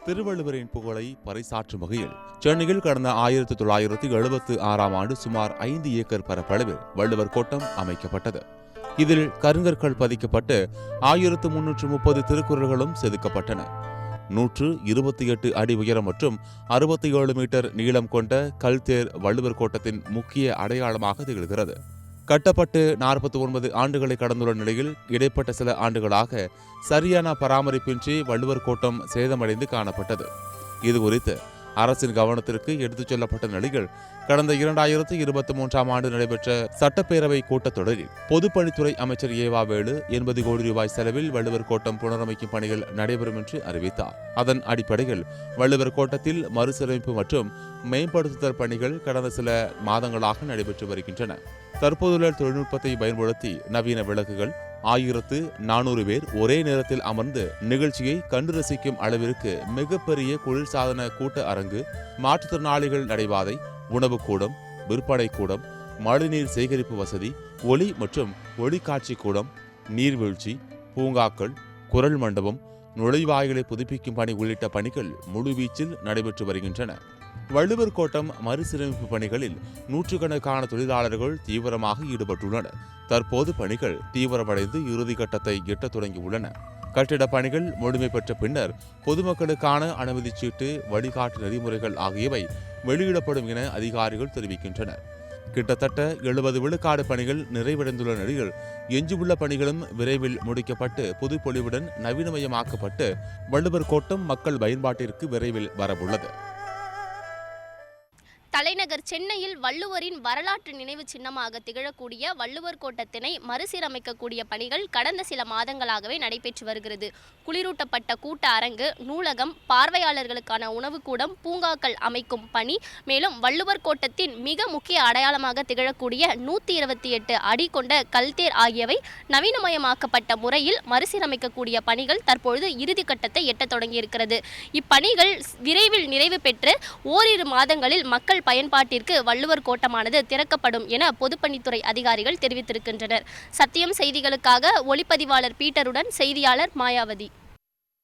திருவள்ளுவரின் புகழை பறைசாற்றும் வகையில் சென்னையில் கடந்த 1976 சுமார் 5 ஏக்கர் பரப்பளவில் வள்ளுவர் கோட்டம் அமைக்கப்பட்டது. இதில் கருங்கற்கள் பதிக்கப்பட்டு 1330 திருக்குறள்களும் செதுக்கப்பட்டன. 128 அடி உயரம் மற்றும் 67 மீட்டர் நீளம் கொண்ட கல்தேர் வள்ளுவர் கோட்டத்தின் முக்கிய அடையாளமாக திகழ்கிறது. கட்டப்பட்டு 49 ஆண்டுகளை கடந்துள்ள நிலையில் இடைப்பட்ட சில ஆண்டுகளாக சரியான பராமரிப்பின்றி வள்ளுவர் கோட்டம் சேதமடைந்து காணப்பட்டது. இதுகுறித்து அரசின் கவனத்திற்கு எடுத்துச் செல்லப்பட்ட நிலையில் கடந்த 2023 ஆண்டு நடைபெற்ற சட்டப்பேரவை கூட்டத்தொடரில் பொதுப்பணித்துறை அமைச்சர் ஏவா வேலு 80 கோடி ரூபாய் செலவில் வள்ளுவர் கோட்டம் புனரமைக்கும் பணிகள் நடைபெறும் என்று அறிவித்தார். அதன் அடிப்படையில் வள்ளுவர் கோட்டத்தில் மறுசீரமைப்பு மற்றும் மேம்படுத்துதல் பணிகள் கடந்த சில மாதங்களாக நடைபெற்று வருகின்றன. தற்போதுள்ள தொழில்நுட்பத்தை பயன்படுத்தி நவீன விளக்குகள் 1400 பேர் ஒரே நேரத்தில் அமர்ந்து நிகழ்ச்சியை கண்டு ரசிக்கும் அளவிற்கு மிகப்பெரிய குளிர்சாதன கூட்ட அரங்கு, மாற்றுத்திறனாளிகள் நடைபாதை, உணவு கூடம், விற்பனை கூடம், மழைநீர் சேகரிப்பு வசதி, ஒலி மற்றும் ஒளிக்காட்சி கூடம், நீர்வீழ்ச்சி, பூங்காக்கள், குரல் மண்டபம், நுழைவாயிலை புதுப்பிக்கும் பணி உள்ளிட்ட பணிகள் முழுவீச்சில் நடைபெற்று வருகின்றன. வள்ளுவர் கோட்டம் மறுசீரமைப்பு பணிகளில் நூற்றுக்கணக்கான தொழிலாளர்கள் தீவிரமாக ஈடுபட்டுள்ளனர். தற்போது பணிகள் தீவிரமடைந்து இறுதிக்கட்டத்தை எட்டத் தொடங்கியுள்ளன. கட்டிடப் பணிகள் முழுமை பெற்ற பின்னர் பொதுமக்களுக்கான அனுமதி சீட்டு, வழிகாட்டு நெறிமுறைகள் ஆகியவை வெளியிடப்படும் என அதிகாரிகள் தெரிவிக்கின்றனர். கிட்டத்தட்ட 70 விழுக்காடு பணிகள் நிறைவடைந்துள்ள நிலையில் எஞ்சியுள்ள பணிகளும் விரைவில் முடிக்கப்பட்டு புதுப்பொலிவுடன் நவீனமயமாக்கப்பட்டு வள்ளுவர் கோட்டம் மக்கள் பயன்பாட்டிற்கு விரைவில் வரவுள்ளது. தலைநகர் சென்னையில் வள்ளுவரின் வரலாற்று நினைவு சின்னமாக திகழக்கூடிய வள்ளுவர் கோட்டத்தினை மறுசீரமைக்கக்கூடிய பணிகள் கடந்த சில மாதங்களாகவே நடைபெற்று வருகிறது. குளிரூட்டப்பட்ட கூட்ட அரங்கு, நூலகம், பார்வையாளர்களுக்கான உணவுக்கூடம், பூங்காக்கள் அமைக்கும் பணி, மேலும் வள்ளுவர் கோட்டத்தின் மிக முக்கிய அடையாளமாக திகழக்கூடிய 128 அடி கொண்ட கல்தேர் ஆகியவை நவீனமயமாக்கப்பட்ட முறையில் மறுசீரமைக்கக்கூடிய பணிகள் தற்பொழுது இறுதிக்கட்டத்தை எட்டத் தொடங்கியிருக்கிறது. இப்பணிகள் விரைவில் நிறைவு பெற்று ஓரிரு மாதங்களில் மக்கள் பயன்பாட்டிற்கு வள்ளுவர் கோட்டமானது திறக்கப்படும் என பொதுப்பணித்துறை அதிகாரிகள் தெரிவித்திருக்கின்றனர். சத்தியம் செய்திகளுக்காக ஒளிப்பதிவாளர் பீட்டருடன் செய்தியாளர் மாயாவதி.